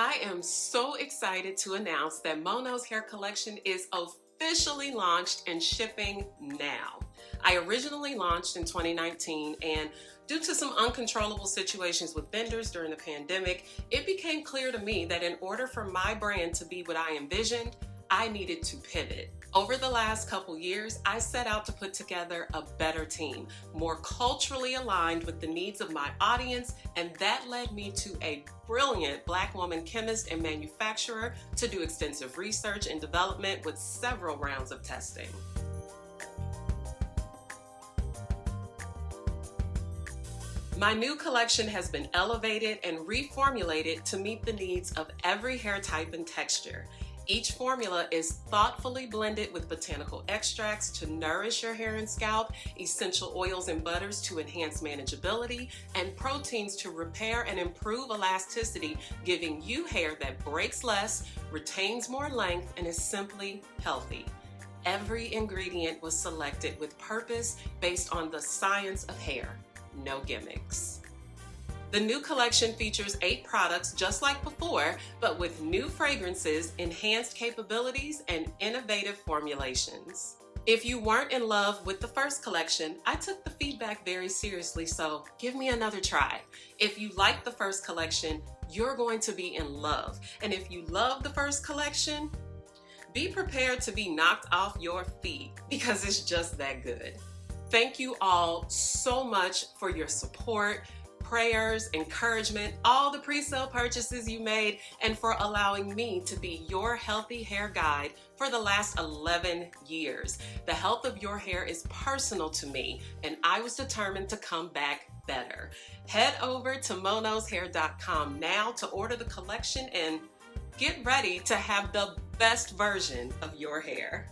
I am so excited to announce that MoKnowsHair collection is officially launched and shipping now. I originally launched in 2019, and due to some uncontrollable situations with vendors during the pandemic, it became clear to me that in order for my brand to be what I envisioned, I needed to pivot. Over the last couple years, I set out to put together a better team, more culturally aligned with the needs of my audience, and that led me to a brilliant Black woman chemist and manufacturer to do extensive research and development with several rounds of testing. My new collection has been elevated and reformulated to meet the needs of every hair type and texture. Each formula is thoughtfully blended with botanical extracts to nourish your hair and scalp, essential oils and butters to enhance manageability, and proteins to repair and improve elasticity, giving you hair that breaks less, retains more length, and is simply healthy. Every ingredient was selected with purpose based on the science of hair. No gimmicks. The new collection features 8 products just like before, but with new fragrances, enhanced capabilities, and innovative formulations. If you weren't in love with the first collection, I took the feedback very seriously, so give me another try. If you liked the first collection, you're going to be in love. And if you love the first collection, be prepared to be knocked off your feet because it's just that good. Thank you all so much for your support, prayers, encouragement, all the pre-sale purchases you made, and for allowing me to be your healthy hair guide for the last 11 years. The health of your hair is personal to me, and I was determined to come back better. Head over to MoKnowsHair.com now to order the collection and get ready to have the best version of your hair.